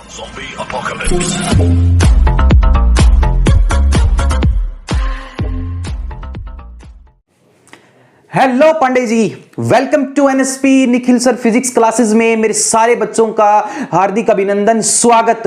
Zombie apocalypse. Hello Pandey ji, welcome to NSP Nikhil sir physics classes में मेरे सारे बच्चों का हार्दिक अभिनंदन, स्वागत।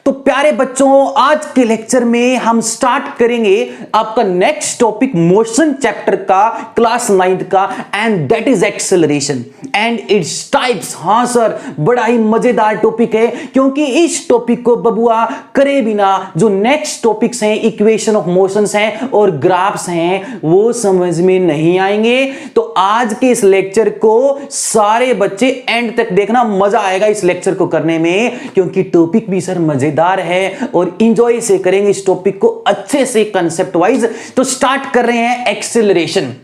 तो प्यारे बच्चों, आज के लेक्चर में हम स्टार्ट करेंगे आपका नेक्स्ट टॉपिक मोशन चैप्टर का, क्लास 9th का, and that is acceleration and its types. हाँ सर, बड़ा ही मजेदार टॉपिक है, क्योंकि इस टॉपिक को बबुआ करे बिना जो नेक्स्ट टॉपिक्स हैं, इक्वेशन ऑफ मोशंस हैं और ग्राफ्स हैं, वो समझ में नहीं आएंगे। तो आज के इस लेक्चर को सारे बच्चे एंड तक देखना, मजा आएगा इस लेक्चर को करने में, क्योंकि टॉपिक भी सर मजेदार है और इंजॉय से करेंगे इस टॉपिक को अच्छे से कंसेप्ट वाइज। तो स्टार्ट कर रहे हैं एक्सेलरेशन।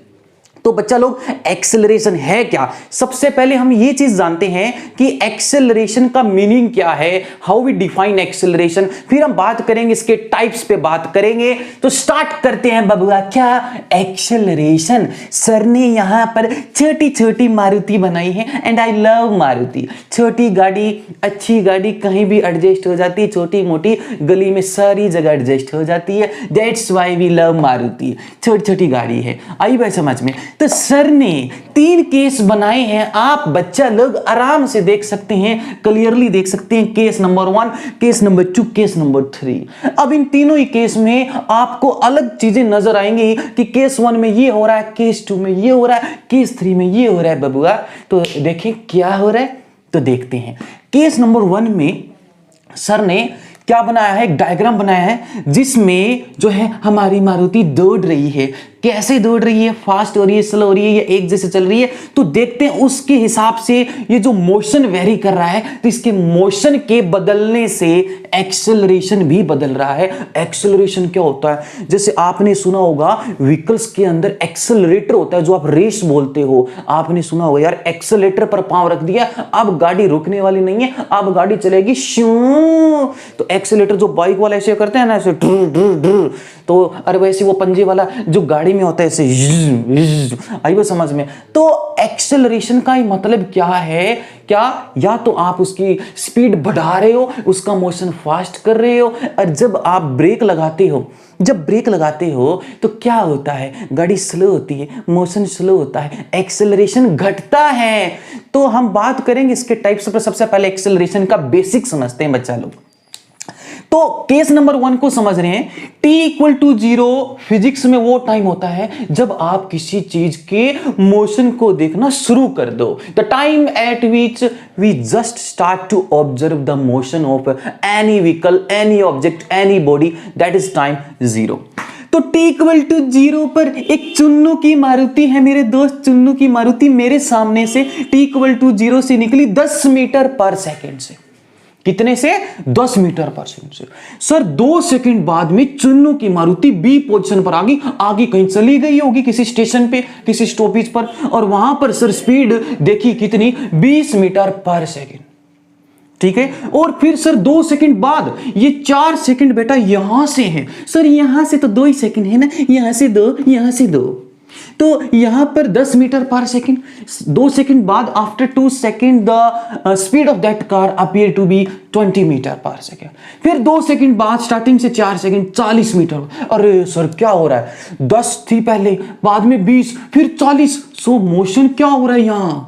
तो बच्चा लोग, एक्सेलरेशन है क्या? सबसे पहले हम ये चीज जानते हैं कि एक्सेलरेशन का मीनिंग क्या है, हाउ वी डिफाइन एक्सेलरेशन। फिर हम बात करेंगे इसके टाइप्स पे बात करेंगे। तो स्टार्ट करते हैं बबुआ। क्या एक्सेलरेशन? सर ने यहां पर छोटी छोटी मारुति बनाई है एंड आई लव मारुति। छोटी गाड़ी, अच्छी गाड़ी, कहीं भी एडजस्ट हो जाती है, छोटी मोटी गली में सारी जगह एडजस्ट हो जाती है। That's why we love Maruti. छोटी छोटी गाड़ी है, आई बात समझ में। तो सर ने 3 केस बनाए हैं, आप बच्चा लोग आराम से देख सकते हैं, क्लियरली देख सकते हैं। Case number 1, case number 2, case number 3। अब इन तीनों ही केस में आपको अलग चीजें नजर आएंगी कि केस 1 में ये हो रहा है, केस 2 में ये हो रहा है, केस 3 में ये हो रहा है बबुआ। तो देखें क्या हो रहा है, तो देखते हैं। केस नंबर 1 में सर ने क्या बनाया है, एक डायग्राम बनाया है, जिसमें जो है हमारी मारुति दौड़ रही है। कैसे दौड़ रही है, फास्ट हो रही है, स्लो हो रही है, या एक जैसे चल रही है, तो देखते हैं उसके हिसाब से ये जो मोशन वेरी कर रहा है, तो इसके मोशन के बदलने से एक्सेलरेशन भी बदल रहा है। एक्सेलरेशन क्या होता है? जैसे आपने सुना होगा व्हीकल्स के अंदर एक्सेलरेटर होता है, जो आप रेस बोलते हो। आपने सुना होगा यार, एक्सेलरेटर पर पांव रख दिया, अब गाड़ी रुकने वाली नहीं है, अब गाड़ी चलेगी शू। तो एक्सेलरेटर जो बाइक वाला ऐसे करते हैं ना, ऐसे ड्र ड्र ड्र, तो अरे वैसे वो पंजे वाला जो गाड़ी में होता है ऐसे, आई वो समझ में। तो एक्सेलरेशन का ही मतलब क्या है? क्या या तो आप उसकी स्पीड बढ़ा रहे हो, उसका मोशन फास्ट कर रहे हो, और जब आप ब्रेक लगाते हो, जब ब्रेक लगाते हो तो क्या होता है, गाड़ी स्लो होती है, मोशन स्लो होता है, एक्सेलरेशन घटता है। तो हम बात करेंगे इसके टाइप्स पर। सबसे पहले एक्सेलरेशन का बेसिक समझते हैं बच्चा लोग। तो केस नंबर 1 को समझ रहे हैं। t=0 फिजिक्स में वो टाइम होता है जब आप किसी चीज के मोशन को देखना शुरू कर दो। The time at which we just start to observe the motion of any vehicle, any object, any body, that is time 0। तो t=0 पर एक चुन्नू की मारुति है, मेरे दोस्त, चुन्नू की मारुति मेरे सामने से t=0 से निकली 10 मीटर पर सेकेंड से। कितने से? 10 मीटर पर सेकंड से। सर 2 सेकंड बाद में चुन्नू की मारुति बी पोजीशन पर आ गई, आगे कहीं चली गई होगी किसी स्टेशन पे, किसी स्टॉपेज पर, और वहां पर सर स्पीड देखी कितनी, 20 मीटर पर सेकंड। ठीक है। और फिर सर 2 सेकंड बाद ये 4 सेकंड बेटा यहां से है। सर यहां से तो 2 ही सेकंड है ना, यहां से 2, यहां से 2, तो यहां पर 10 मीटर पर सेकंड। 2 सेकंड बाद, after 2 second, the speed of that car appear to be 20 metre per second. फिर 2 सेकंड बाद, स्टार्टिंग से 4 सेकंड, 40 मीटर। अरे सर क्या हो रहा है, 10 थी पहले, बाद में 20, फिर 40। सो मोशन क्या हो रहा है यहां?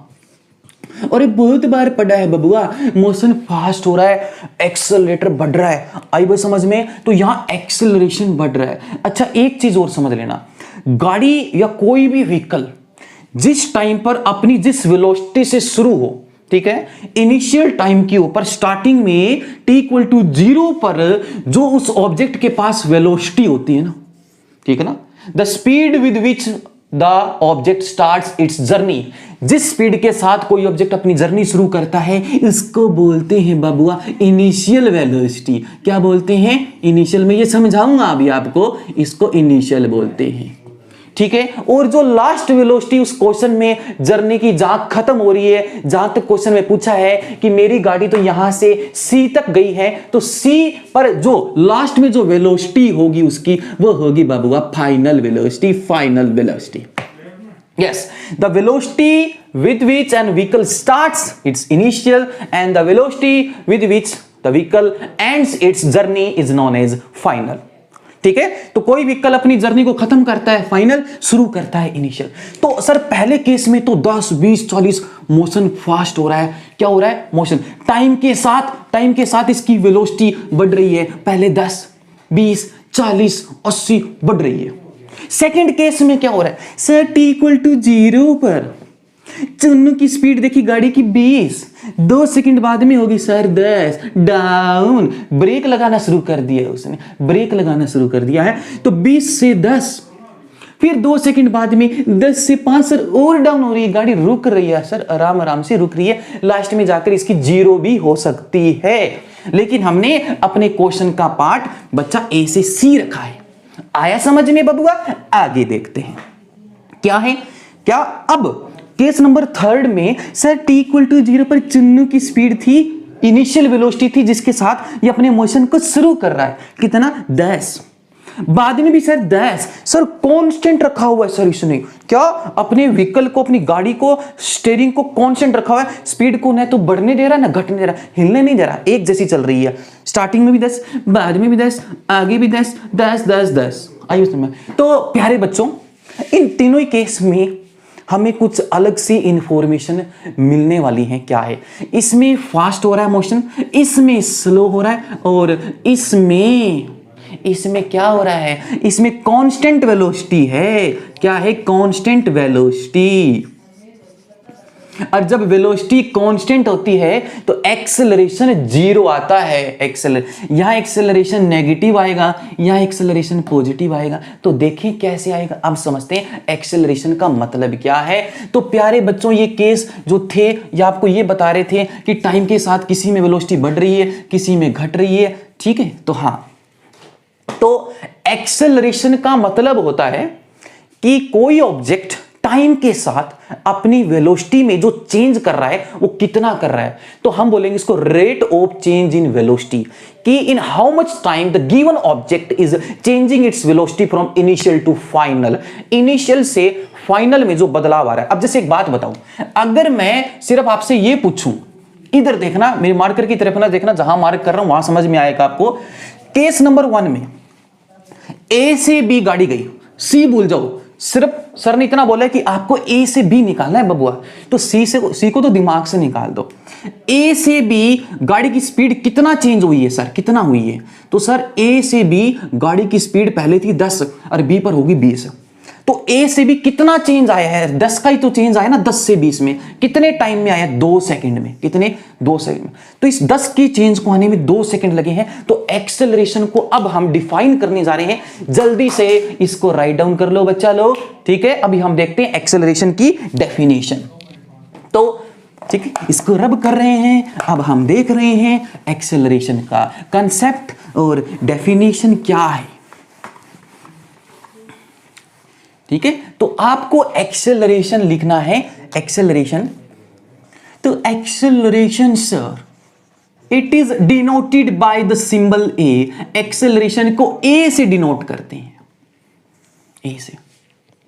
अरे बहुत बार पढ़ा है बबुआ, मोशन फास्ट हो रहा है, एक्सेलरेटर बढ़ रहा है। आई बात समझ में? तो यहां एक्सेलरेशन बढ़ रहा है। अच्छा एक चीज और समझ लेना, गाड़ी या कोई भी व्हीकल जिस टाइम पर अपनी जिस वेलोसिटी से शुरू हो, ठीक है, इनिशियल टाइम के ऊपर, स्टार्टिंग में t=0 पर जो उस ऑब्जेक्ट के पास वेलोसिटी होती है ना, ठीक है ना, the speed with which the object starts it's journey, जिस स्पीड के साथ कोई ऑब्जेक्ट अपनी जर्नी शुरू करता है, इसको बोलते हैं बबुआ इनिशियल वेलोसिटी। क्या बोलते हैं? इनिशियल में ये समझाऊंगा अभी आपको, इसको इनिशियल बोलते हैं। ठीक है। और जो लास्ट वेलोसिटी उस क्वेश्चन में जर्नी की जहां खत्म हो रही है, जहां तक क्वेश्चन में पूछा है कि मेरी गाड़ी तो यहां से सी तक गई है, तो सी पर जो लास्ट में जो वेलोसिटी होगी उसकी, वो होगी बाबूआ final velocity. Final velocity, yes, the velocity with which an vehicle starts its initial and the velocity with which the vehicle ends its journey is known as final. ठीक है, तो कोई व्हीकल अपनी जर्नी को खत्म करता है फाइनल, शुरू करता है इनिशियल। तो सर पहले केस में तो 10, 20, 40 मोशन फास्ट हो रहा है। क्या हो रहा है? मोशन। टाइम के साथ इसकी वेलोसिटी बढ़ रही है। पहले 10, 20, 40, 80 बढ़ रही है। सेकंड केस में क्या हो रहा है? सर t इक्वल टू 0 पर चुन्नू की स्पीड देखी गाड़ी की 20, 2 सेकंड बाद में होगी सर 10, डाउन। ब्रेक लगाना शुरू कर दिया उसने, ब्रेक लगाना शुरू कर दिया है। तो 20 से 10, फिर 2 सेकंड बाद में 10 से 5 सर और डाउन हो रही है, गाड़ी रुक रही है सर, आराम आराम से रुक रही है। लास्ट में जाकर इसकी 0 भी हो सकती है। लेकिन हमने अपने क्वेश्चन का पार्ट बच्चा ए से सी रखा है। आया समझ में बबुआ? आगे देखते हैं क्या है। क्या अब केस नंबर 3 में सर t इक्वल टू 0 पर चुन्नू की स्पीड थी, इनिशियल वेलोसिटी थी जिसके साथ ये अपने मोशन को शुरू कर रहा है। कितना? 10। बाद में भी सर 10। सर कांस्टेंट रखा हुआ है सर इसने। क्या? अपने व्हीकल को, अपनी गाड़ी को, स्टीयरिंग को कांस्टेंट रखा हुआ है। स्पीड को ना तो बढ़ने दे रहा है ना घटने दे रहा है, हिलने नहीं दे रहा, एक जैसी चल रही है। स्टार्टिंग में भी 10, बाद में भी 10, आगे भी 10, 10, 10, 10। आइए समझ। तो प्यारे बच्चों, इन तीनों ही केस में हमें कुछ अलग सी इंफॉर्मेशन मिलने वाली है। क्या है? इसमें फास्ट हो रहा है मोशन, इसमें स्लो हो रहा है, और इसमें क्या हो रहा है? इसमें कांस्टेंट वेलोसिटी है। क्या है? Constant velocity. और जब वेलोसिटी कांस्टेंट होती है तो एक्सेलरेशन 0 आता है। यहां एक्सेलरेशन नेगेटिव आएगा, यहां एक्सेलरेशन पॉजिटिव आएगा। तो देखें कैसे आएगा। अब समझते हैं एक्सेलरेशन का मतलब क्या है। तो प्यारे बच्चों, ये केस जो थे ये आपको ये बता रहे थे कि टाइम के साथ किसी में वेलोसिटी बढ़ रही है, किसी में घट रही है। ठीक है, तो हाँ, तो एक्सेलरेशन का मतलब होता है कि कोई ऑब्जेक्ट टाइम के साथ अपनी वेलोसिटी में जो चेंज कर रहा है वो कितना कर रहा है। तो हम बोलेंगे इसको rate of change in velocity, कि in how much time the given object is changing its velocity from initial to final. Initial से फाइनल में जो बदलाव आ रहा है। अब जैसे एक बात बताऊं, अगर मैं सिर्फ आपसे ये पूछूं, इधर देखना, मेरे मार्कर की तरफ ना देखना, जहां मार्क कर रहा हूं वहां समझ में आएगा आपको। केस नंबर 1 में ए से बी गाड़ी गई, सी भूल जाओ, सिर्फ सर ने इतना बोला है कि आपको ए से बी निकालना है बबुआ, तो सी को तो दिमाग से निकाल दो। ए से बी गाड़ी की स्पीड कितना चेंज हुई है सर, कितना हुई है? तो सर ए से बी गाड़ी की स्पीड पहले थी 10 और बी पर होगी 20। तो ए से बी कितना चेंज आया है? 10 का ही तो चेंज आया ना 10 से 20 में। कितने टाइम में आया? 2 सेकंड में। कितने? 2 सेकंड में। तो इस 10 की चेंज को आने में 2 सेकंड लगे हैं। तो एक्सेलरेशन को अब हम डिफाइन करने जा रहे हैं। जल्दी से इसको राइट डाउन कर लो बच्चा लोग। ठीक है, अभी हम देखते हैं एक्सेलरेशन की डेफिनेशन। तो ठीक है, इसको रब कर रहे हैं। अब हम देख रहे हैं एक्सेलरेशन का कंसेप्ट और डेफिनेशन क्या है। ठीक है, तो आपको एक्सेलरेशन लिखना है। एक्सेलरेशन, तो acceleration sir it is denoted by the symbol A. Acceleration को ए से डिनोट करते हैं, ए से।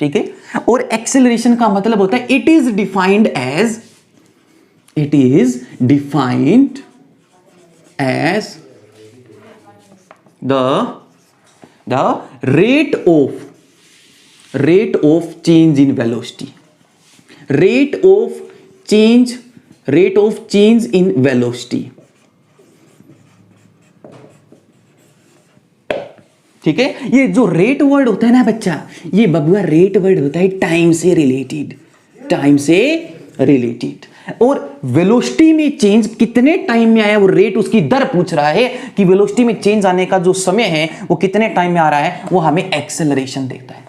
ठीक है, और एक्सेलरेशन का मतलब होता है it is defined as the rate of change in velocity, rate of change in velocity। ठीक है, ये जो रेट वर्ड होता है ना बच्चा, ये बबुआ रेट वर्ड होता है टाइम से रिलेटेड। और वेलोसिटी में चेंज कितने टाइम में आया, वो रेट उसकी दर पूछ रहा है कि वेलोसिटी में चेंज आने का जो समय है वो कितने टाइम में आ रहा है, वो हमें एक्सेलरेशन देता है।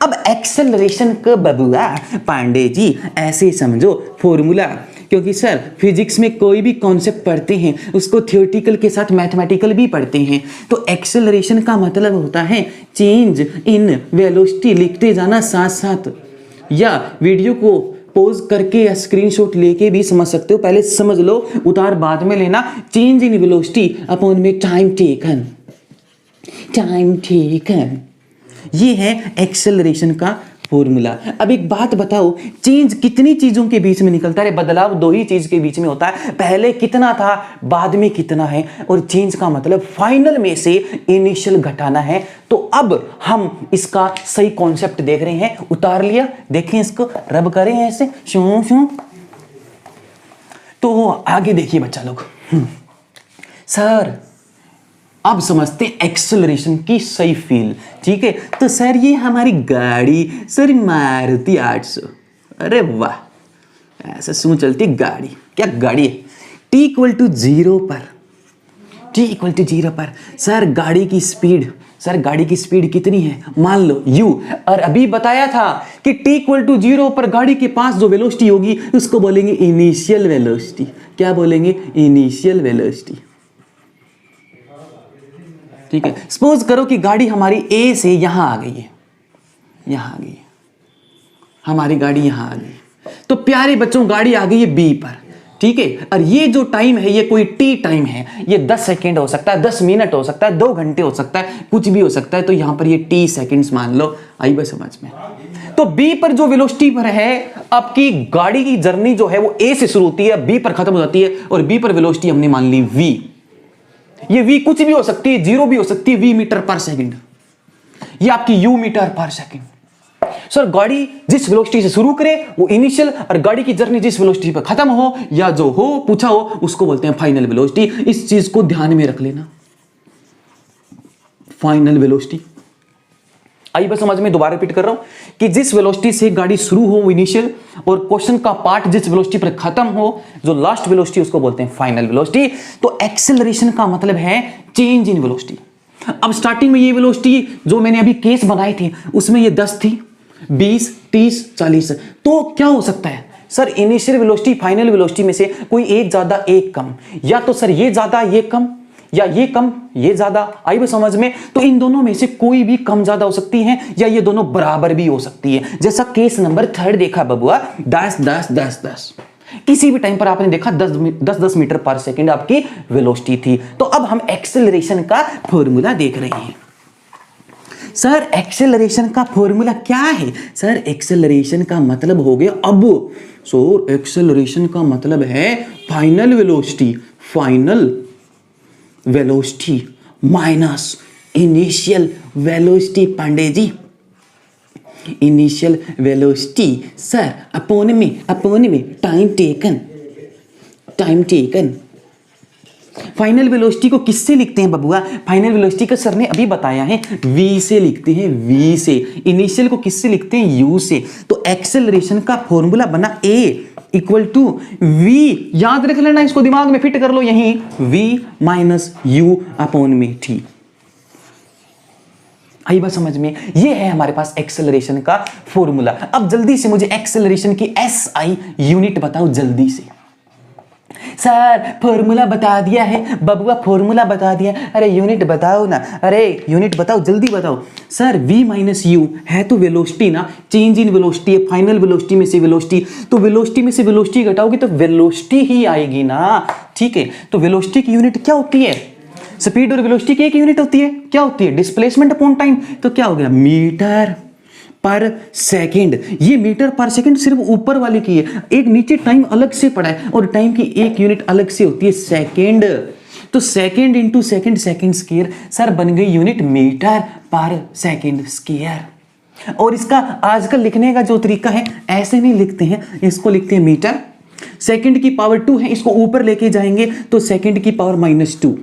अब एक्सेलरेशन को बबुआ पांडे जी ऐसे समझो फॉर्मूला, क्योंकि सर फिजिक्स में कोई भी कॉन्सेप्ट पढ़ते हैं उसको थियोरेटिकल के साथ मैथमेटिकल भी पढ़ते हैं। तो एक्सेलरेशन का मतलब होता है चेंज इन वेलोसिटी। लिखते जाना साथ साथ, या वीडियो को पॉज करके या स्क्रीनशॉट लेके भी समझ सकते हो। पहले समझ लो, उतार बाद में लेना। चेंज इन वेलोसिटी अपॉन में टाइम टेकन, ये है एक्सेलरेशन का फॉर्मूला। अब एक बात बताओ, चेंज कितनी चीजों के बीच में निकलता है? बदलाव दो ही चीज के बीच में होता है, पहले कितना था बाद में कितना है, और चेंज का मतलब फाइनल में से इनिशियल घटाना है। तो अब हम इसका सही कॉन्सेप्ट देख रहे हैं, उतार लिया, देखें इसको, रब करें ऐसे शू शू। तो आगे देखिए बच्चा लोग, सर अब समझते हैं एक्सेलरेशन की सही फील। ठीक है, तो सर ये हमारी गाड़ी सर मारुति 800, अरे वाह, ऐसे सुन चलती गाड़ी, क्या गाड़ी है? t इक्वल टू 0 पर, t इक्वल टू 0 पर सर गाड़ी की स्पीड, सर गाड़ी की स्पीड कितनी है? मान लो u, और अभी बताया था कि t इक्वल टू 0 पर गाड़ी के पास जो वेलोसिटी होगी उसको बोलेंगे इनिशियल वेलोसिटी। क्या बोलेंगे? Initial velocity. ठीक है, सपोज करो कि गाड़ी हमारी A से यहां आ गई है, यहां आ गई है, हमारी गाड़ी यहां आ गई, तो प्यारे बच्चों गाड़ी आ गई है B पर। ठीक है, और ये जो टाइम है ये कोई T टाइम है, ये 10 सेकेंड हो सकता है, 10 मिनट हो सकता है, 2 घंटे हो सकता है, कुछ भी हो सकता है। तो यहां पर ये T सेकेंड्स मान लो, आई बस समझ में। तो B पर जो वेलोसिटी पर है, आपकी गाड़ी की जर्नी जो है वो A से शुरू होती है, B पर खत्म हो जाती है, और B पर वेलोसिटी हमने मान ली V। ये V कुछ भी हो सकती है, 0 भी हो सकती है, V मीटर पर सेकंड, ये आपकी U metre per second. Sir गाड़ी जिस वेलोसिटी से शुरू करे वो इनिशियल, और गाड़ी की जर्नी जिस वेलोसिटी पर खत्म हो या जो हो पूछा हो उसको बोलते हैं फाइनल वेलोसिटी। इस चीज को ध्यान में रख लेना, फाइनल वेलोसिटी। आइए बस समझ में, दोबारा रिपीट कर रहा हूं कि जिस वेलोसिटी से गाड़ी शुरू हो वो इनिशियल, और क्वेश्चन का पार्ट जिस वेलोसिटी पर खत्म हो, जो लास्ट वेलोसिटी, उसको बोलते हैं फाइनल वेलोसिटी। तो एक्सेलरेशन का मतलब है चेंज इन वेलोसिटी। अब स्टार्टिंग में ये वेलोसिटी जो मैंने अभी केस बनाए थे उसमें ये 10 थी, 20, 30, 40, तो क्या हो सकता है sir? Initial velocity final velocity में से कोई एक ज्यादा एक कम, या तो सर ये ज्यादा ये कम, या ये कम ये ज्यादा। आई बात समझ में? तो इन दोनों में से कोई भी कम ज्यादा हो सकती है, या ये दोनों बराबर भी हो सकती है। जैसा केस नंबर 3 देखा बबुआ, 10 10 10 10, किसी भी टाइम पर आपने देखा 10 मीटर पर सेकंड आपकी वेलोसिटी थी। तो अब हम एक्सेलरेशन का फॉर्मूला देख रहे हैं। सर एक्सेलरेशन का फॉर्मूला क्या है? सर एक्सेलरेशन का मतलब हो गया अब, सो एक्सेलरेशन का मतलब है final velocity, final velocity minus initial velocity. Pandey ji initial velocity sir upon में टाइम टेकन। फाइनल वेलोसिटी को किससे लिखते हैं बबुआ? फाइनल वेलोसिटी को सर ने अभी बताया है, v से लिखते हैं, v से। इनिशियल को किससे लिखते हैं? u से। तो एक्सेलरेशन का फॉर्मूला बना a इक्वल टू v, याद रख लेना, इसको दिमाग में फिट कर लो यहीं, v माइनस u अपॉन में t। आई बात समझ में? ये है हमारे पास एक्सेलरेशन का फॉर्मूला। अब जल्दी से मुझे एक्सेलरेशन की SI यूनिट बताओ जल्दी से। सर फॉर्मूला बता दिया है बबुआ, फॉर्मूला बता दिया, अरे यूनिट बताओ ना, अरे यूनिट बताओ, जल्दी बताओ। सर v माइनस यू है तो वेलोसिटी ना, चेंज इन वेलोसिटी है, फाइनल वेलोसिटी में से वेलोसिटी, तो वेलोसिटी में से वेलोसिटी घटाओगे तो वेलोसिटी ही आएगी ना। ठीक है, तो वेलोसिटी की यूनिट क्या होती है? स्पीड और वेलोसिटी की एक यूनिट होती है, क्या होती है? Displacement upon time. तो क्या हो गया? Metre per second. ये मीटर पर सेकंड सिर्फ ऊपर वाले की है, एक नीचे टाइम अलग से पड़ा है, और टाइम की एक यूनिट अलग से होती है सेकंड। तो second into second, second square, sir बन गई unit metre per second square. और इसका आजकल लिखने का जो तरीका है, ऐसे नहीं लिखते हैं, इसको लिखते हैं मीटर, सेकंड की पावर 2 है, इसको ऊपर लेके जाएंगे तो सेकंड की पावर -2,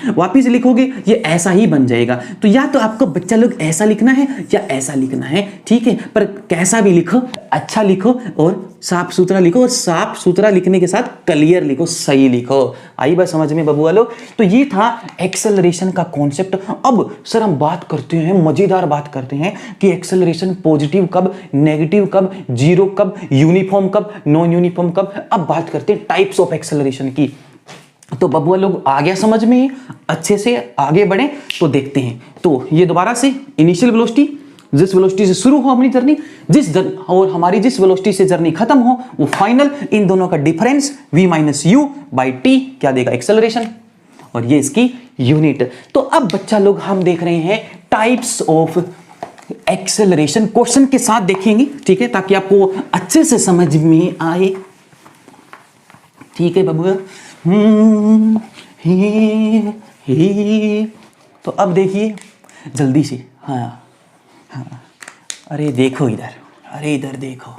वापिस लिखोगे ये ऐसा ही बन जाएगा। तो या तो आपको बच्चा लोग ऐसा लिखना है या ऐसा लिखना है, ठीक है, पर कैसा भी लिखो, अच्छा लिखो और साफ सुथरा लिखो, और साफ सुथरा लिखने के साथ क्लियर लिखो, सही लिखो। आई बात समझ में बबुआ लोग? तो ये था एक्सेलरेशन का कॉन्सेप्ट। अब सर हम बात करते हैं, मजेदार बात करते हैं कि एक्सेलरेशन पॉजिटिव कब, नेगेटिव कब, जीरो कब, यूनिफॉर्म कब, नॉन यूनिफॉर्म कब। अब बात करते हैं टाइप्स ऑफ एक्सेलरेशन की। तो बबुआ लोग आ गया समझ में? अच्छे से आगे बढ़े तो देखते हैं। तो ये दोबारा से इनिशियल वेलोसिटी, जिस वेलोसिटी से शुरू हो अपनी जर्नी, और हमारी जिस वेलोसिटी से जर्नी खत्म हो वो फाइनल, इन दोनों का difference v minus you by T क्या देगा? एक्सेलरेशन, और ये इसकी यूनिट। तो अब बच्चा लोग हम देख रहे हैं टाइप्स ऑफ एक्सेलरेशन क्वेश्चन के साथ देखेंगे, ठीक है, ताकि आपको अच्छे से समझ में आए। ठीक है बबुआ। ही तो अब देखिए जल्दी से। हाँ हाँ, अरे देखो इधर, अरे इधर देखो।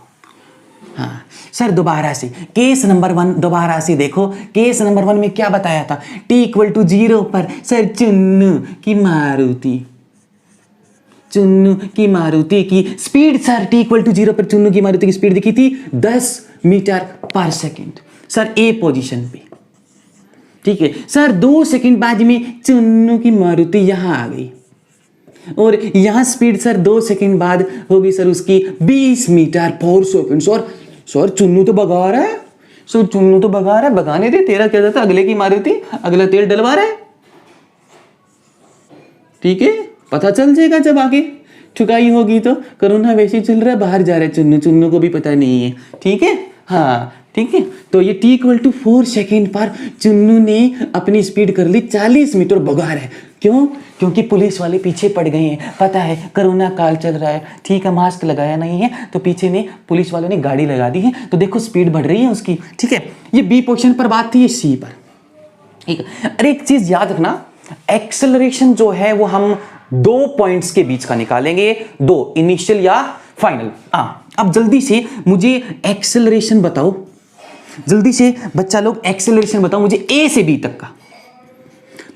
हाँ सर दोबारा से केस नंबर 1 दोबारा से देखो। केस नंबर 1 में क्या बताया था? t इक्वल टू 0 पर सर चुन्नू की मारुति की speed, sir t equal to 0 पर चुन्नू की मारुति की स्पीड दिखी थी 10 मीटर पर सेकेंड, सर ए पोजीशन पे। ठीक है सर, 2 सेकंड बाद में चुन्नू की मारुति यहां आ गई और यहां स्पीड सर 2 सेकंड बाद होगी सर उसकी 20 metre per second. Sir Chunnu तो भगा रहा है, सर चुन्नू तो भगा रहा है, भगाने दे, तेरा क्या जाता, अगले की मारुति अगला तेल डलवा रहा है। ठीक है, पता चल जाएगा जब आगे ठुकाई होगी तो। कोरोना वैसे ही चल रहा है, बाहर जा रहा है चुन्नू को भी पता नहीं है। ठीक है, हाँ ठीक है। तो ये t इक्वल टू 4 सेकेंड पर चुन्नू ने अपनी स्पीड कर ली 40 मीटर भगा रहा है। क्यों? क्योंकि पुलिस वाले पीछे पड़ गए हैं। पता है कोरोना काल चल रहा है, ठीक है, मास्क लगाया नहीं है तो पीछे ने पुलिस वालों ने गाड़ी लगा दी है, तो देखो स्पीड बढ़ रही है उसकी। ठीक है, ये बी पोजीशन पर बात थी, ये सी पर। ठीक है, अरे एक चीज याद रखना, एक्सेलरेशन जो है वो हम 2 पॉइंट्स के बीच का निकालेंगे, 2, इनिशियल या फाइनल। अब जल्दी से मुझे एक्सेलरेशन बताओ, जल्दी से बच्चा लोग एक्सेलरेशन बताओ मुझे ए से बी तक का।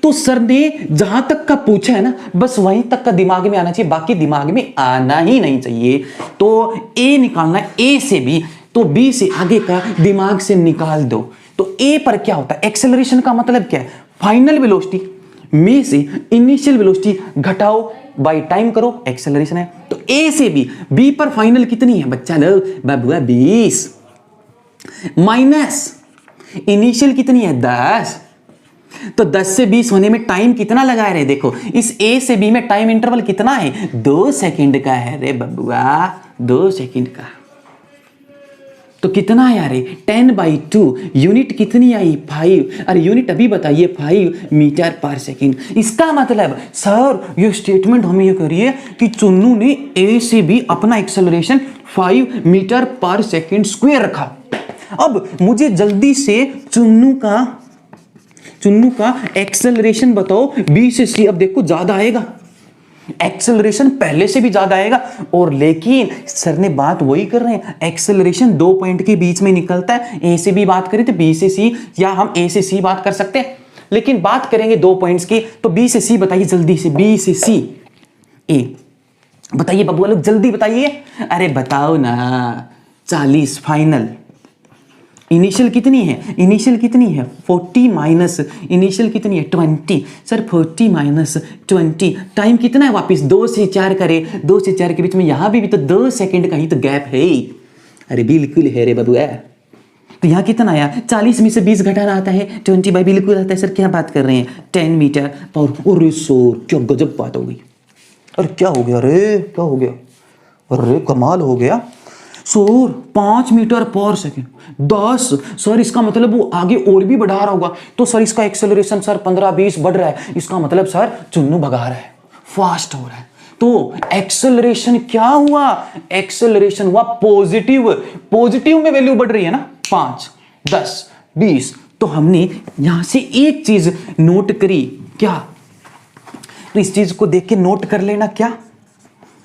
तो सर ने जहां तक का पूछा है ना, बस वहीं तक का दिमाग में आना चाहिए, बाकी दिमाग में आना ही नहीं चाहिए। तो ए निकालना है ए से बी, तो बी से आगे का दिमाग से निकाल दो। तो ए पर क्या होता है? एक्सेलरेशन का मतलब क्या है? फाइनल वेलोसिटी में से इनिशियल वेलोसिटी घटाओ बाय टाइम करो, एक्सेलरेशन है। तो ए से बी पर फाइनल कितनी है बच्चा लोग? बबुआ 20 माइनस इनिशियल कितनी है 10। तो 10 से 20 होने में टाइम कितना लगा रहे? देखो इस ए से बी में टाइम इंटरवल कितना है? 2 सेकंड का है रे बबुआ, 2 सेकंड का। तो कितना आया रे? 10/2। यूनिट कितनी आई? 5। अरे यूनिट अभी बताइए, 5 मीटर पर सेकेंड। इसका मतलब सर ये स्टेटमेंट हमें ये करिए कि चुन्नू ने ए से बी अपना एक्सेलरेशन 5 मीटर पर सेकेंड स्क्वायर रखा। अब मुझे जल्दी से चुन्नू का एक्सेलरेशन बताओ बी से सी। अब देखो ज्यादा आएगा, एक्सेलरेशन पहले से भी ज्यादा आएगा। और लेकिन सर ने बात वही कर रहे हैं, एक्सेलरेशन 2 पॉइंट के बीच में निकलता है। ए से बी बात करें तो बी से सी, या हम ए से सी बात कर सकते हैं, लेकिन बात करेंगे 2 पॉइंट्स की। तो बी से सी बताइए जल्दी से, बी से सी ए बताइए बबुआ लोग, जल्दी बताइए। अरे बताओ ना। 40 फाइनल। इनिशियल कितनी है? इनिशियल कितनी है 40 माइनस इनिशियल कितनी है 20। सर 40 माइनस 20 टाइम कितना है? वापस 2 से 4 करे, 2 से 4 के बीच में यहां भी तो 2 सेकंड का ही तो गैप है। अरे बिल्कुल है रे बबुआ। तो यहाँ कितना आया? 40 में से 20 घटाना आता है, 20 बाई बिल्कुल आता है। सर क्या बात कर रहे हैं? 10 मीटर पर। अरे सोर क्या गजब बात हो गई। अरे क्या हो गया? अरे क्या हो गया? अरे कमाल हो गया। सर 5 मीटर पर सेकेंड 10। सर इसका मतलब वो आगे और भी बढ़ा रहा होगा, तो सर इसका एक्सेलरेशन सर 15-20 बढ़ रहा है। इसका मतलब सर चुन्नू भगा रहा है, फास्ट हो रहा है। तो एक्सेलरेशन क्या हुआ? एक्सेलरेशन हुआ पॉजिटिव। पॉजिटिव में वैल्यू बढ़ रही है ना, 5, 10, 20। तो हमने यहां से एक चीज नोट करी, क्या? तो इस चीज को देख के नोट कर लेना। क्या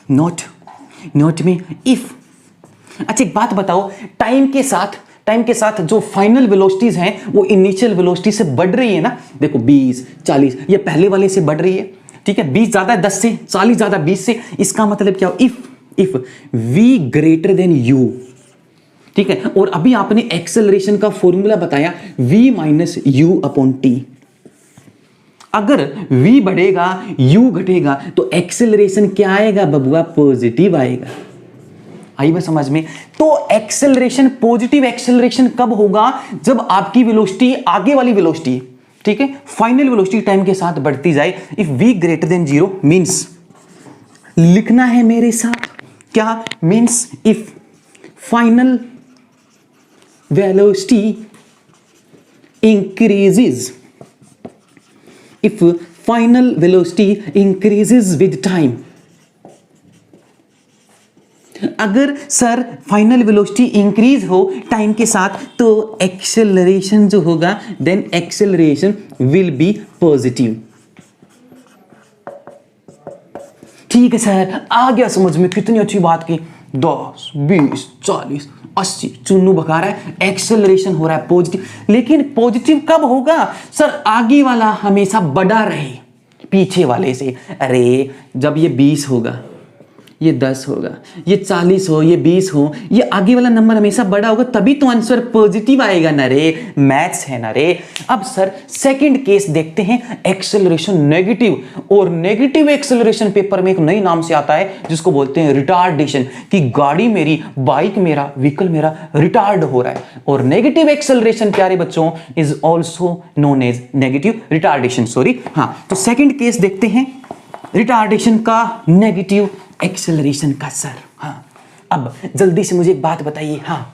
नोट में इफ। अच्छा एक बात बताओ, टाइम के साथ जो फाइनल वेलोसिटीज हैं वो इनिशियल वेलोसिटी से बढ़ रही है ना। देखो 20, 40 ये पहले वाले से बढ़ रही है। ठीक है, 20 ज्यादा 10 से, 40 ज्यादा 20 से। इसका मतलब क्या हो? If v greater then u। ठीक है, और अभी आपने एक्सेलरेशन का फॉर्मूला बताया v minus u upon t। अगर v बढ़ेगा u घटेगा तो एक्सेलरेशन क्या आएगा बबुआ? पॉजिटिव आएगा। आई बात समझ में? तो एक्सेलरेशन, पॉजिटिव एक्सेलरेशन कब होगा? जब आपकी वेलोसिटी, आगे वाली वेलोसिटी, ठीक है, फाइनल वेलोसिटी टाइम के साथ बढ़ती जाए। If v greater than 0 means, लिखना है मेरे साथ, क्या means? If final velocity increases, if final velocity increases with time, अगर सर फाइनल वेलोसिटी इंक्रीज हो टाइम के साथ तो एक्सेलरेशन जो होगा then acceleration will be positive. ठीक है सर, आ गया समझ में, कितनी अच्छी बात की। 10 20 40 80 चुन्नू भगा रहा है, एक्सेलरेशन हो रहा है पॉजिटिव। लेकिन पॉजिटिव कब होगा सर? आगे वाला हमेशा बड़ा रहे पीछे वाले से। अरे जब ये 20 होगा, ये 10 होगा, ये 40 हो, ये 20 हो, ये आगे वाला नंबर हमेशा बड़ा होगा, तभी तो आंसर पॉजिटिव आएगा ना रे। मैथ्स है ना रे। अब सर सेकंड केस देखते हैं, एक्सेलरेशन नेगेटिव। और नेगेटिव एक्सेलरेशन पेपर में एक नई नाम से आता है जिसको बोलते हैं रिटार्डेशन, कि गाड़ी मेरी, बाइक मेरा, व्हीकल मेरा रिटार्ड हो रहा है। और नेगेटिव एक्सेलरेशन प्यारे बच्चों is also known as negative retardation, sorry. हाँ, तो सेकेंड केस देखते हैं रिटार्डेशन का, नेगेटिव एक्सेलरेशन का। सर हाँ, अब जल्दी से मुझे एक बात बताइए। हाँ,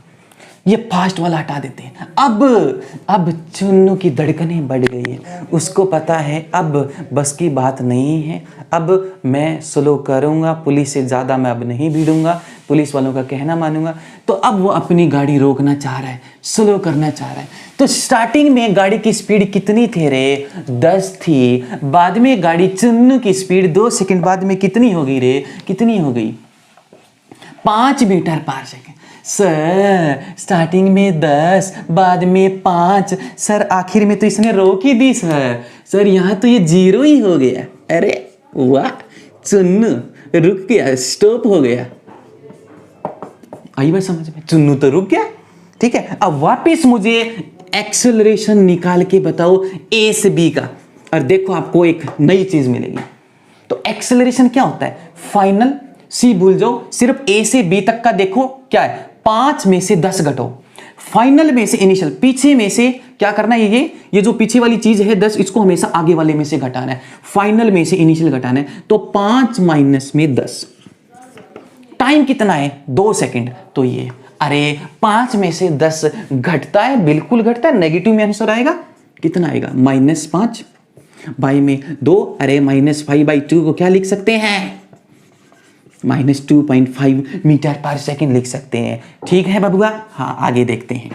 ये फास्ट वाला हटा देते हैं। अब चुन्नू की धड़कनें बढ़ गई है, उसको पता है अब बस की बात नहीं है, अब मैं स्लो करूंगा, पुलिस से ज़्यादा मैं अब नहीं भिड़ूंगा, पुलिस वालों का कहना मानूंगा। तो अब वो अपनी गाड़ी रोकना चाह रहा है, स्लो करना चाह रहा है। तो स्टार्टिंग में गाड़ी की स्पीड कितनी थी रे? 10 थी। बाद में गाड़ी, चुन्नू की स्पीड 2 सेकंड बाद में कितनी हो गई रे? कितनी हो गई? 5 metre per second. Sir starting में 10, बाद में 5, सर आखिर में तो इसने रोक ही दी सर यहाँ तो ये 0 ही हो गया। अरे वाह, चुन्नू रुक गया, स्टॉप हो गया। आई बात समझ में? चुन्नू तो रुक गया। ठीक है, अब वापिस मुझे एक्सेलरेशन निकाल के बताओ ए से बी का, और देखो आपको एक नई चीज मिलेगी। तो एक्सेलरेशन क्या होता है? फाइनल, सी भूल जाओ, सिर्फ ए से बी तक का देखो क्या है। 5 में से 10 घटाओ, फाइनल में से इनिशियल, पीछे में से क्या करना है? ये जो पीछे वाली चीज है 10, इसको हमेशा आगे वाले में से घटाना है, फाइनल में से इनिशियल घटाना है। तो 5 माइनस में 10, टाइम कितना है? 2 सेकंड। तो ये, अरे 5 में से 10 घटता है, बिल्कुल घटता है, नेगेटिव में आंसर आएगा। कितना आएगा? -5 बाई में 2, अरे -5/2 को क्या लिख सकते हैं? -2.5 मीटर पर सेकंड लिख सकते हैं। ठीक है बबुआ? हाँ, आगे देखते हैं।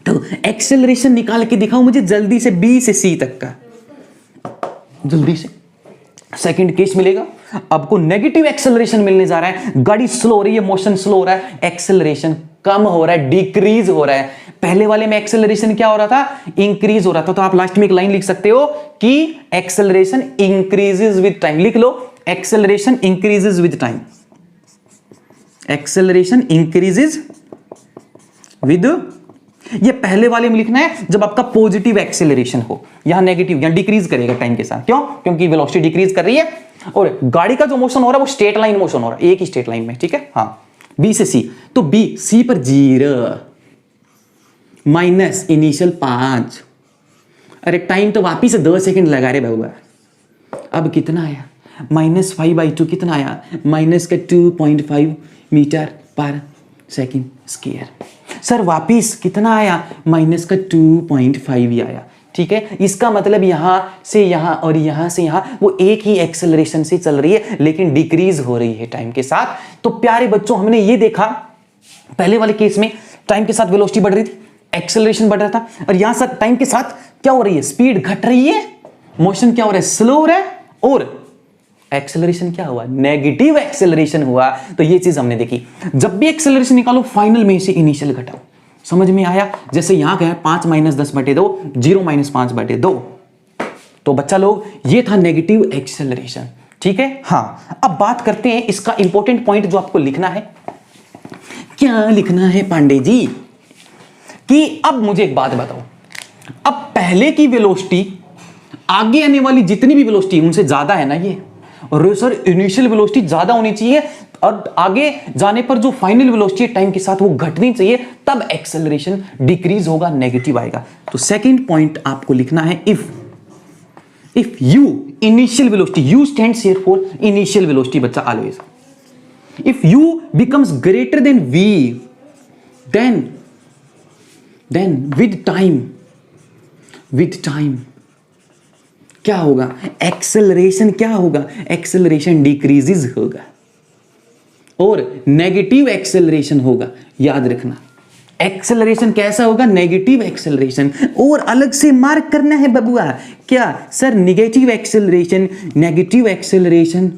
तो एक्सेलरेशन निकाल के दिखाओ मुझे जल्दी से, बी से सी तक का, जल्दी से। सेकंड केस मिलेगा, आपको नेगेटिव एक्सेलरेशन मिलने जा रहा है, गाड़ी स्लो हो रही है, मोशन स्लो हो रहा है, एक्सेलरेशन कम हो रहा है, डिक्रीज हो रहा है। पहले वाले में एक्सेलरेशन क्या हो रहा था? इंक्रीज हो रहा था। तो आप लास्ट में एक लाइन लिख सकते हो कि एक्सेलरेशन इंक्रीजेस विद टाइम। लिख लो, acceleration increases with time, acceleration increases with, ये पहले वाले में लिखना है जब आपका पॉजिटिव एक्सेलरेशन हो। यहां नेगेटिव, यहां डिक्रीज करेगा टाइम के साथ। क्यों? क्योंकि वेलोसिटी डिक्रीज कर रही है और गाड़ी का जो मोशन हो रहा है वो स्ट्रेट लाइन मोशन हो रहा है, एक ही स्ट्रेट लाइन में। ठीक है? हाँ, बी से सी, तो बी, सी पर 0 माइनस इनिशियल 5, अरे टाइम तो वापिस 2 सेकंड लगा रहे बाबा। अब कितना आया? -5/2 कितना आया? -2.5 metre per second square. Sir वापिस कितना आया? -2.5 ही आया। ठीक है, इसका मतलब यहां से यहां और यहां से यहां वो एक ही एक्सेलरेशन से चल रही है, लेकिन डिक्रीज हो रही है टाइम के साथ। तो प्यारे बच्चों, हमने ये देखा पहले वाले केस में टाइम के साथ वेलोसिटी बढ़ रही थी, एक्सेलरेशन बढ़ रहा था, और यहां से टाइम के साथ क्या हो रही है? स्पीड घट रही है, मोशन क्या हो रहा है? स्लो हो रहा है, और एक्सेलरेशन क्या हुआ? नेगेटिव एक्सेलरेशन हुआ। तो ये चीज हमने देखी। जब भी एक्सेलरेशन निकालो, फाइनल में से इनिशियल घटाओ। समझ में आया? जैसे यहां क्या है? 5 - 10/2, 0 - 5/2। तो बच्चा लोग, ये था नेगेटिव एक्सेलरेशन। ठीक है? हाँ, अब बात करते हैं इसका इंपॉर्टेंट पॉइंट जो आपको लिखना है। क्या लिखना है पांडे जी? कि अब मुझे एक बात बताओ, अब पहले की वेलोसिटी, आगे आने वाली जितनी भी वेलोसिटी उनसे ज्यादा है ना ये, और सर इनिशियल वेलोसिटी ज्यादा होनी चाहिए, और आगे जाने पर जो फाइनल वेलोसिटी टाइम के साथ वो घटनी चाहिए, तब एक्सेलरेशन डिक्रीज होगा, नेगेटिव आएगा। तो सेकंड पॉइंट आपको लिखना है, if u initial velocity, u stands here for initial velocity बच्चा always, if u becomes greater than v, then with time क्या होगा? एक्सेलरेशन क्या होगा? एक्सेलरेशन डिक्रीजेस होगा। और नेगेटिव एक्सेलरेशन होगा। याद रखना, एक्सेलरेशन कैसा होगा? Negative acceleration. और अलग से मार्क करना है बबुआ, क्या sir? Negative acceleration. Negative acceleration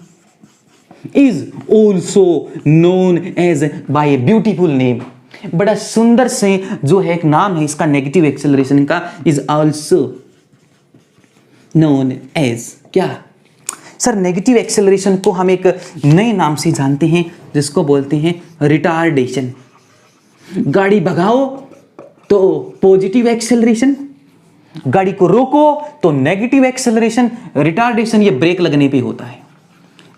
is also known as by a beautiful name. बड़ा सुंदर से जो है एक नाम है इसका, नेगेटिव एक्सेलरेशन का, इज ऑल्सो नोन एज क्या सर? नेगेटिव एक्सेलरेशन को हम एक नए नाम से जानते हैं जिसको बोलते हैं रिटार्डेशन। गाड़ी भगाओ तो पॉजिटिव एक्सेलरेशन, गाड़ी को रोको तो नेगेटिव एक्सेलरेशन। रिटार्डेशन ये ब्रेक लगने पे होता है,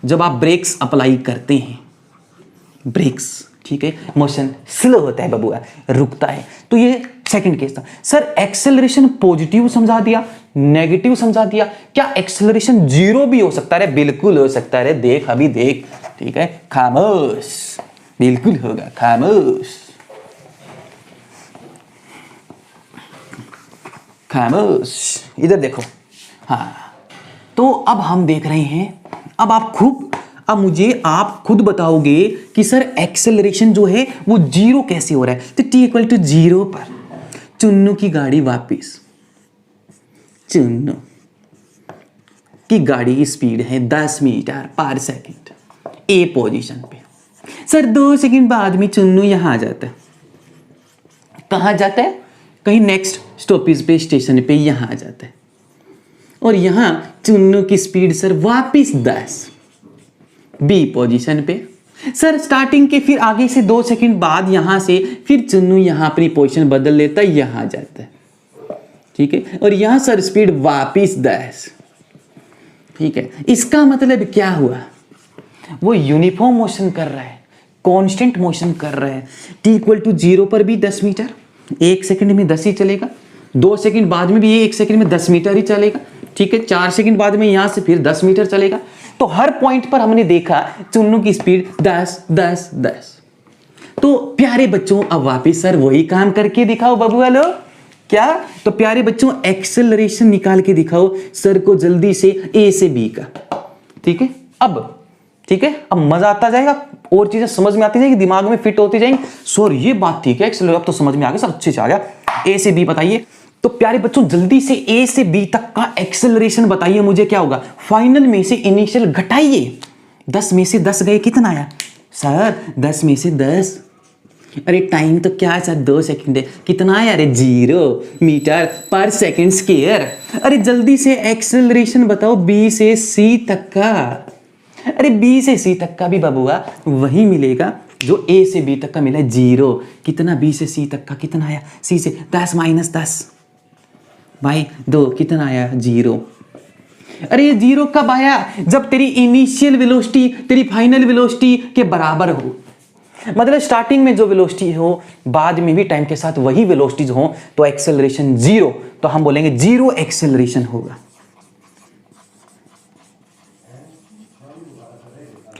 जब आप ब्रेक्स अप्लाई करते हैं, ब्रेक्स, ठीक है, मोशन स्लो होता है बबुआ, रुकता है। तो ये सेकंड केस था। सर एक्सेलरेशन पॉजिटिव समझा दिया, नेगेटिव समझा दिया, क्या एक्सेलरेशन जीरो भी हो सकता है? बिल्कुल हो सकता है। देख अभी देख, ठीक है, खामोश, बिल्कुल होगा, खामोश खामोश। इधर देखो। हाँ, तो अब हम देख रहे हैं, अब आप खुद बताओगे कि सर एक्सेलरेशन जो है वो जीरो कैसे हो रहा है? तो t इक्वल टू जीरो पर चुन्नू की गाड़ी वापिस, चुन्नू की गाड़ी की स्पीड है 10 मीटर पर सेकंड ए पोजीशन पे। सर 2 सेकंड बाद में चुन्नू यहां आ जाता है। कहां जाता है? कहीं नेक्स्ट स्टॉपेज पे, स्टेशन पे यहां आ जाता है। और यहां चुन्नू की स्पीड सर वापिस 10 बी पोजीशन पे। सर स्टार्टिंग के फिर आगे से 2 सेकंड बाद यहां से फिर चुन्नू यहां अपनी पोजीशन बदल लेता है, यहां जाता है, ठीक है। और यहां सर स्पीड वापिस 10, ठीक है। इसका मतलब क्या हुआ? वो यूनिफॉर्म मोशन कर रहा है, कांस्टेंट मोशन कर रहा है। t इक्वल टू 0 पर भी 10 मीटर, 1 सेकंड में 10 ही चलेगा। 2 सेकंड बाद में भी 1 सेकंड में 10 मीटर ही चलेगा, ठीक है। 4 सेकंड बाद में यहां से फिर 10 मीटर चलेगा। तो हर पॉइंट पर हमने देखा चुन्नू की स्पीड 10 10 10। तो प्यारे बच्चों अब वापिस सर वही काम करके दिखाओ बबुआ लो। क्या? तो प्यारे बच्चों एक्सेलरेशन निकाल के दिखाओ सर को जल्दी से ए से बी का, ठीक है। अब ठीक है, अब मजा आता जाएगा और चीजें समझ में आती जाएगी, दिमाग में फिट होती जाएंगी। सर ये बात ठीक है, एक्सेलरेशन अब तो समझ में आ गया सर, अच्छे से आ गया। ए से बी बताइए। तो प्यारे बच्चों जल्दी से ए से बी तक का एक्सेलरेशन बताइए मुझे, क्या होगा? फाइनल में से इनिशियल घटाइए। 10 में से 10 गए, कितना आया सर? 10 में से 10, अरे टाइम तो क्या है सर? 2 सेकंड है, कितना आया? अरे 0 मीटर पर सेकंड स्क्वायर। अरे जल्दी से एक्सेलरेशन बताओ बी से सी तक का। अरे बी से सी तक का भी बबुआ वही मिलेगा जो ए से बी तक का मिला, 0। कितना? बी से सी तक का कितना आया? सी से 10 माइनस 10 भाई 2, कितना आया? 0। अरे ये 0 कब आया? जब तेरी इनिशियल वेलोसिटी तेरी फाइनल वेलोसिटी के बराबर हो। मतलब स्टार्टिंग में जो वेलोसिटी हो, बाद में भी टाइम के साथ वही वेलोसिटीज हो, तो एक्सेलरेशन 0। तो हम बोलेंगे 0 एक्सेलरेशन होगा,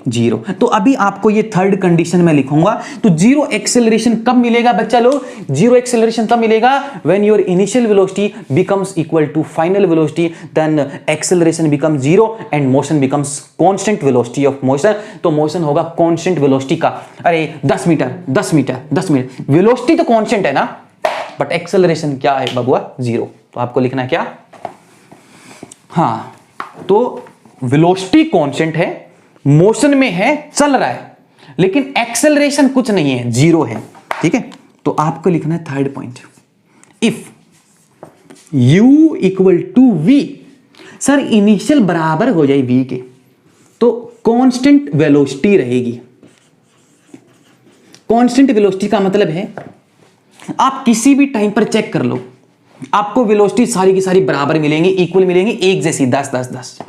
0। तो अभी आपको ये थर्ड कंडीशन में लिखूंगा। तो 0 एक्सेलरेशन कब मिलेगा बच्चा लोग? 0 एक्सेलरेशन तब मिलेगा when your initial velocity becomes equal to final velocity, then acceleration become 0 and motion becomes constant velocity of motion. तो मोशन होगा कांस्टेंट वेलोसिटी का। अरे 10 मीटर 10 मीटर 10 मीटर, वेलोसिटी तो कांस्टेंट है ना, बट एक्सेलरेशन क्या है बबुआ? 0। तो आपको लिखना है क्या? हाँ, तो वेलोसिटी कांस्टेंट है, मोशन में है, चल रहा है, लेकिन एक्सेलरेशन कुछ नहीं है, 0 है, ठीक है। तो आपको लिखना है third point, if u equal to v, sir initial बराबर हो जाए v के, तो कांस्टेंट वेलोसिटी रहेगी। कांस्टेंट वेलोसिटी का मतलब है आप किसी भी टाइम पर चेक कर लो, आपको वेलोसिटी सारी की सारी बराबर मिलेंगी, इक्वल मिलेंगी, एक जैसी 10 10 10।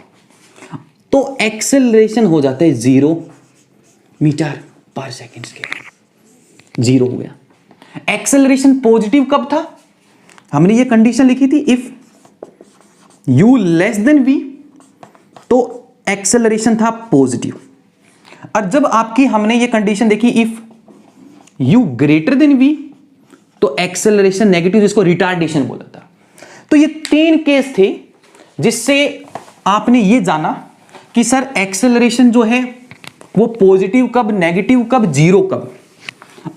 तो एक्सेलरेशन हो जाता है 0 मीटर पर सेकंड के, 0 हो गया। एक्सेलरेशन पॉजिटिव कब था? हमने ये कंडीशन लिखी थी, if u less than v, तो एक्सेलरेशन था पॉजिटिव। और जब आपकी हमने ये कंडीशन देखी, if u greater than v, तो एक्सेलरेशन नेगेटिव, जिसको रिटार्डेशन बोला था। तो ये 3 केस थे जिससे आपने ये जाना कि सर एक्सेलरेशन जो है वो पॉजिटिव कब, नेगेटिव कब, जीरो कब।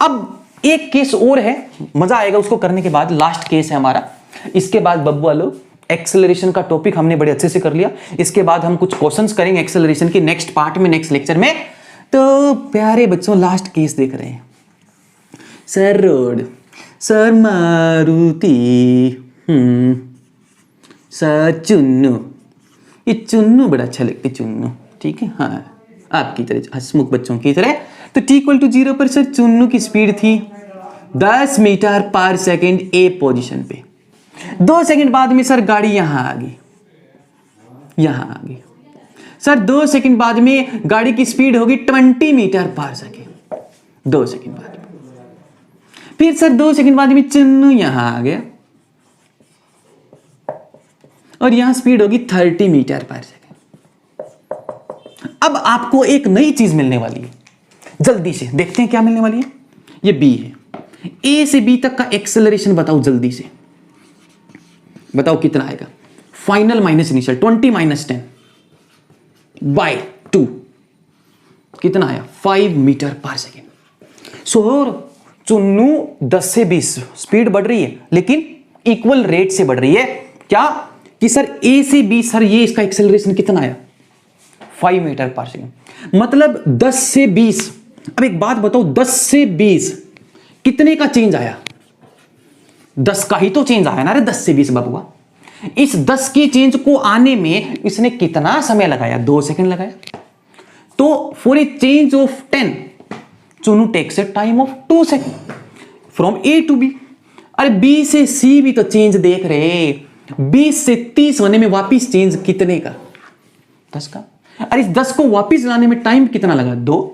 अब एक केस और है, मजा आएगा उसको करने के बाद, लास्ट केस है हमारा। इसके बाद बब्बू वालों एक्सेलरेशन का टॉपिक हमने बड़े अच्छे से कर लिया। इसके बाद हम कुछ क्वेश्चंस करेंगे एक्सेलरेशन के नेक्स्ट पार्ट में, नेक्स्ट लेक्चर में। तो प्यारे बच्चों लास्ट केस देख रहे हैं। Sir road, sir Maruti, sir Chunnu, ये चुन्नू बड़ा अच्छा लगता है चुन्नू, ठीक है, हाँ आपकी तरह हंसमुख बच्चों की तरह। तो t इक्वल टू 0 पर सर चुन्नू की स्पीड थी 10 मीटर पर सेकेंड ए पोजीशन पे। 2 सेकंड बाद में सर गाड़ी यहां आ गई, यहां आ गई। सर 2 सेकंड बाद में गाड़ी की स्पीड होगी 20 मीटर पर सेकेंड, 2 सेकंड बाद। फिर सर 2 सेकंड बाद में चुन्नू यहां आ गया और यहां स्पीड होगी 30 मीटर पर सेकेंड। अब आपको एक नई चीज मिलने वाली है, जल्दी से देखते हैं क्या मिलने वाली है। ये बी है, ए से बी तक का एक्सेलरेशन बताओ जल्दी से, बताओ कितना आएगा। Final minus initial 20 minus 10 by 2 कितना आया 5 मीटर पर सेकेंड। सो चुन्नू 10 से 20 स्पीड बढ़ रही है, लेकिन इक्वल रेट से बढ़ रही है। क्या कि सर ए से बी, सर ये इसका एक्सेलरेशन कितना आया 5 मीटर पर सेकेंड, मतलब 10 से 20। अब एक बात बताओ, 10 से 20 कितने का चेंज आया? 10 का ही तो चेंज आया ना रे, 10 से 20 बबुआ। इस 10 के चेंज को आने में इसने कितना समय लगाया? 2 सेकंड लगाया। तो फॉर ए चेंज ऑफ 10 चुन्नू takes a time of 2 second from A to B. अरे बी से सी भी तो चेंज देख रहे, 20 से 30 होने में वापिस चेंज कितने का? 10 का। अरे इस 10 को वापिस लाने में टाइम कितना लगा? 2।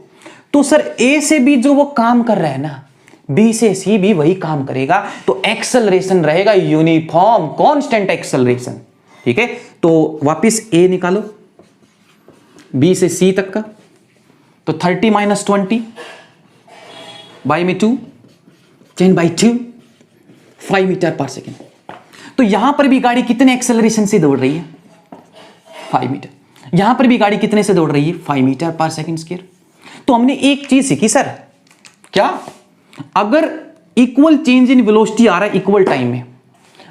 तो सर ए से बी जो वो काम कर रहा है ना, बी से सी भी वही काम करेगा, तो एक्सेलरेशन रहेगा यूनिफॉर्म कांस्टेंट एक्सेलरेशन। ठीक है, तो वापिस ए निकालो बी से सी तक का, तो 30 माइनस 20 बाई में 2 10 बाई 2 5 मीटर पर सेकेंड। तो यहां पर भी गाड़ी कितने एक्सेलरेशन से दौड़ रही है? 5 मीटर। यहां पर भी गाड़ी कितने से दौड़ रही है? 5 मीटर पर सेकेंड स्क्वायर। तो हमने एक चीज सीखी सर, क्या? अगर इक्वल चेंज इन वेलोसिटी आ रहा है इक्वल टाइम में,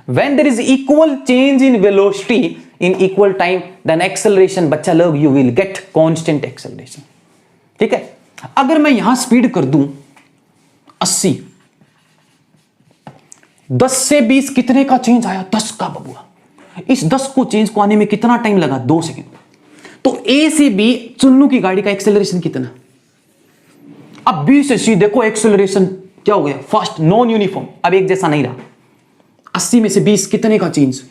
when there is equal change in velocity in equal time, then acceleration बच्चा लोग you will get constant acceleration. ठीक है, अगर मैं यहां स्पीड कर दूं 80, 10 से 20 कितने का चेंज आया? 10 का बबुआ। इस 10 को चेंज को आने में कितना टाइम लगा? 2 सेकंड। तो ए से बी चुन्नू की गाड़ी का एक्सेलरेशन कितना? अब बी से सी देखो एक्सेलरेशन क्या हो गया? फास्ट, नॉन यूनिफॉर्म, अब एक जैसा नहीं रहा। 80 में से 20 कितने का चेंज?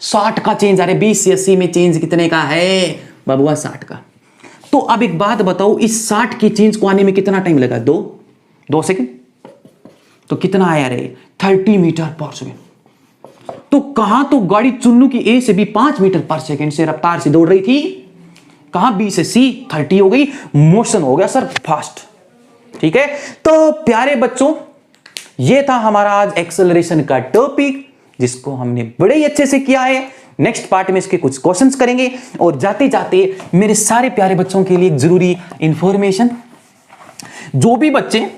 60 का चेंज आ रहा है। 20 से 80 में चेंज कितने का है बबुआ? 60 का। तो अब एक बात बताओ, इस 60 के चेंज को आने में कितना टाइम लगा? 2 सेकंड। तो कितना आया रे? 30 मीटर पर सेकेंड। तो कहां तो गाड़ी चुन्नू की ए से बी 5 मीटर पर सेकेंड से रफ्तार से दौड़ रही थी, कहां बी से सी 30 हो गई, मोशन हो गया सर फास्ट। ठीक है, तो प्यारे बच्चों ये था हमारा आज एक्सेलरेशन का टॉपिक, जिसको हमने बड़े ही अच्छे से किया है। नेक्स्ट पार्ट में इसके कुछ क्वेश्चंस करेंगे। और जाते जाते मेरे सारे प्यारे बच्चों के लिए एक जरूरी इंफॉर्मेशन, जो भी बच्चे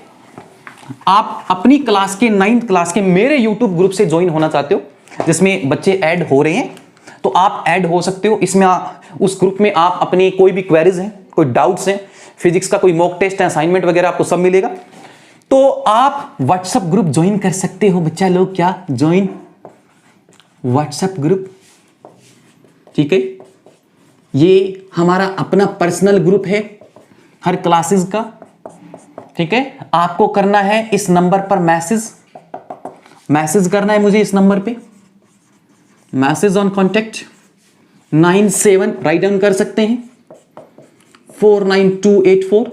आप अपनी क्लास के 9th क्लास के मेरे YouTube ग्रुप से ज्वाइन होना चाहते हो, जिसमें बच्चे ऐड हो रहे हैं, तो आप ऐड हो सकते हो इसमें। उस ग्रुप में आप अपनी कोई भी क्वेरीज हैं, कोई डाउट्स हैं, फिजिक्स का कोई मॉक टेस्ट है, असाइनमेंट वगैरह आपको सब मिलेगा। तो आप व्हाट्सएप ग्रुप ज्वाइन कर सकते हो बच्चा लोग। क्या ज्वाइन व्हाट्सएप ग्रुप? ठीक है, ये हमारा अपना पर्सनल ग्रुप है हर क्लासेस का। ठीक है, आपको करना है इस नंबर पर मैसेज करना है मुझे इस नंबर पे, message on contact 97, write down कर सकते हैं 49284।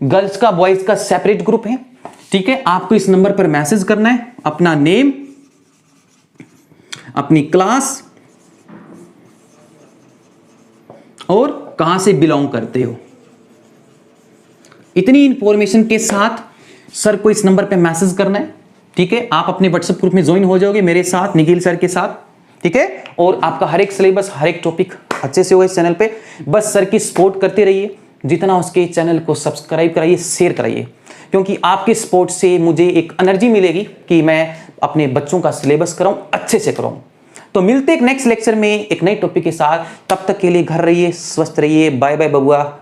गर्ल्स का बॉयज का सेपरेट ग्रुप है। ठीक है, आपको इस नंबर पर मैसेज करना है, अपना नेम, अपनी क्लास और कहां से बिलोंग करते हो। इतनी इंफॉर्मेशन के साथ सर को इस नंबर पे मैसेज करना है। ठीक है, आप अपने व्हाट्सएप ग्रुप में ज्वाइन हो जाओगे मेरे साथ, निखिल सर के साथ। ठीक है, और आपका हर एक सिलेबस, हर एक टॉपिक अच्छे से होगा इस चैनल पे। बस सर की सपोर्ट करते रहिए, जितना उसके चैनल को सब्सक्राइब कराइए, शेयर कराइए, क्योंकि आपके सपोर्ट से मुझे एक एनर्जी मिलेगी कि मैं अपने बच्चों का सिलेबस कराऊं, अच्छे से कराऊं। तो मिलते हैं एक नेक्स्ट लेक्चर में एक नई टॉपिक के साथ। तब तक के लिए घर रहिए, स्वस्थ रहिए। बाय बाय बबुआ।